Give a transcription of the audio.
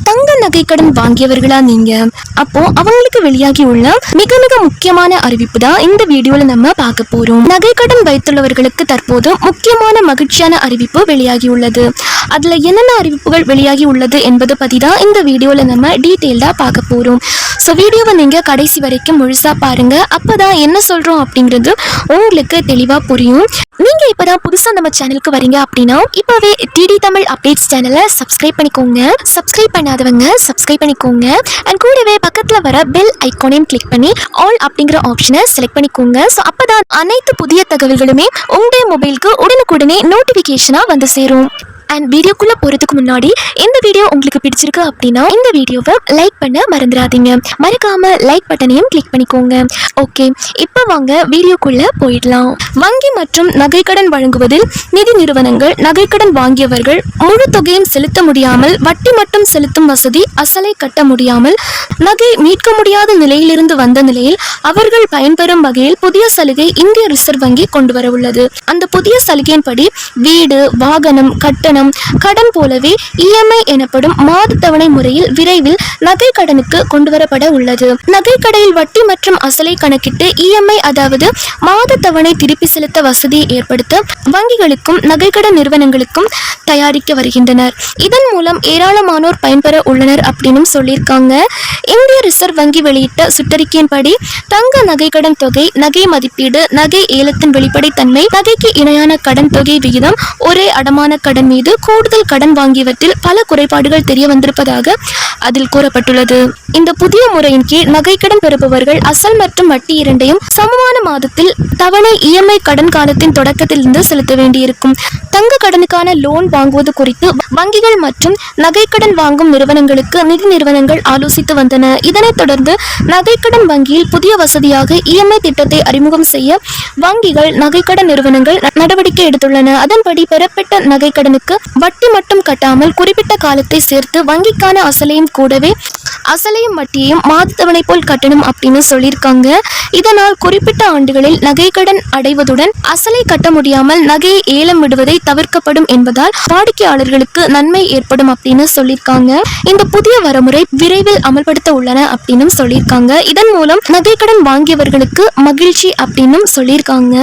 தங்க நகை கடன் வாங்கியவர்களா நீங்க? அப்போ அவங்களுக்கு வெளியாகி உள்ள மிக மிக முக்கியமான அறிவிப்பு தான் இந்த வீடியோல நம்ம பார்க்க போறோம். நகை கடன் வைத்துள்ளவர்களுக்கு தற்போது முக்கியமான மகிழ்ச்சியான அறிவிப்பு வெளியாகி உள்ளது. அதுல என்னென்ன அறிவிப்புகள் வெளியாகி உள்ளது என்பது பத்தி தான் இந்த வீடியோல நம்ம டீட்டெயில்டா பார்க்க போறோம். ஸோ வீடியோவை நீங்க கடைசி வரைக்கும் முழுசா பாருங்க. அப்பதான் என்ன சொல்றோம் அப்படிங்கிறது உங்களுக்கு தெளிவா புரியும். நீங்க இப்பதான் புதுசா நம்ம சேனலுக்கு வரீங்க அப்படின்னா இப்பவே டிடி தமிழ் அப்டேட்ஸ் சேனலை சப்ஸ்கிரைப் பண்ணிக்கோங்க. சப்ஸ்கிரைப் பண்ணாதவங்க சப்ஸ்கிரைப் பண்ணிக்கோங்க. அண்ட் கூடவே பக்கத்துல வர பெல் ஐகானையும் கிளிக் பண்ணி ஆல் அப்படிங்கிற ஆப்ஷனை செலக்ட் பண்ணிக்கோங்க. ஸோ அப்பதான் அனைத்து புதிய தகவல்களுமே உங்களுடைய மொபைலுக்கு உடனுக்குடனே நோட்டிபிகேஷனா வந்து சேரும். அண்ட் வீடியோக்குள்ள போறதுக்கு முன்னாடி இந்த வீடியோ உங்களுக்கு பிடிச்சிருக்கு அப்படின்னா இந்த வீடியோவை லைக் பண்ண மறந்துடாதீங்க. மறக்காம லைக் பட்டனையும் கிளிக் பண்ணிக்கோங்க. ஓகே, இப்போ வாங்க வீடியோக்குள்ள போயிடலாம். வங்கி மற்றும் நகைக்கடன் வழங்குவதில் நிதி நிறுவனங்கள் நகைக்கடன் வாங்கியவர்கள் முழு தொகையும் செலுத்த முடியாமல் வட்டி மட்டும் செலுத்தும் வசதி, அசலை கட்ட முடியாமல் நகை மீட்க முடியாத நிலையிலிருந்து வந்த நிலையில் அவர்கள் பயன்பெறும் வகையில் புதிய சலுகை இந்திய ரிசர்வ் வங்கி கொண்டு வர உள்ளது. அந்த புதிய சலுகையின்படி வீடு, வாகனம், கட்டணம், கடன் போலவே இஎம்ஐ எனப்படும் மாத தவணை முறையில் விரைவில் நகை கடனுக்கு கொண்டுவரப்பட உள்ளது. நகை கடையில் வட்டி மற்றும் அசலை கணக்கிட்டு இஎம்ஐ அதாவது மாத தவணை திருப்பி செலுத்த வசதியை ஏற்படுத்த வங்கிகளுக்கும் நகைக்கடன் நிறுவனங்களுக்கும் தயாரிக்க வருகின்றனர். இதன் மூலம் ஏராளமானோர் பயன்பெற உள்ளனர் அப்படின்னு சொல்லியிருக்காங்க. இந்திய ரிசர்வ் வங்கி வெளியிட்ட சுற்றறிக்கையின்படி தங்க நகை கடன் தொகை, நகை மதிப்பீடு, நகை ஏலத்தின் வெளிப்படைத்தன்மை, நகைக்கு இணையான கடன் தொகை விகிதம், ஒரே அடமான கடன் மீது கூடுதல் கடன் வாங்கியவற்றில் பல குறைபாடுகள் தெரிய வந்திருப்பதாக அதில் கூறப்பட்டுள்ளது. இந்த புதிய முறையின் கீழ் நகைக்கடன் பெறுபவர்கள் அசல் மற்றும் வட்டி இரண்டையும் சமமான மாதத்தில் தவணை இஎம்ஐ கடன் காலத்தின் தொடக்கத்திலிருந்து செலுத்த வேண்டியிருக்கும். தங்க கடனுக்கான லோன் வாங்குவது குறித்து வங்கிகள் மற்றும் நகைக்கடன் வாங்கும் நிறுவனங்களுக்கு நிதி நிறுவனங்கள் ஆலோசித்து வந்தன. இதனைத் தொடர்ந்து நகைக்கடன் வங்கியில் புதிய வசதியாக இஎம்ஐ திட்டத்தை அறிமுகம் செய்ய வங்கிகள், நகைக்கடன் நிறுவனங்கள் நடவடிக்கை எடுத்துள்ளன. அதன்படி பெறப்பட்ட நகைக்கடனுக்கு வட்டி மட்டும் கட்டாமல் குறிப்பிட்ட காலத்தை சேர்த்து வங்கிக்கான அசலையும் கூடவே அசலையும் வட்டியையும் மாத தவணை போல் கட்டணும் அப்படின்னு சொல்லியிருக்காங்க. இதனால் குறிப்பிட்ட ஆண்டுகளில் நகைக்கடன் அடைவதுடன் அசலை கட்ட முடியாமல் நகையை ஏலம் விடுவதை தவிர்க்கப்படும் என்பதால் வாடிக்கையாளர்களுக்கு நன்மை ஏற்படும் அப்படின்னு சொல்லியிருக்காங்க. இந்த புதிய வரமுறை விரைவில் அமல்படுத்த உள்ளன அப்படின்னு சொல்லியிருக்காங்க. இதன் மூலம் நகைக்கடன் வாங்கியவர்களுக்கு மகிழ்ச்சி அப்படின்னு சொல்லியிருக்காங்க.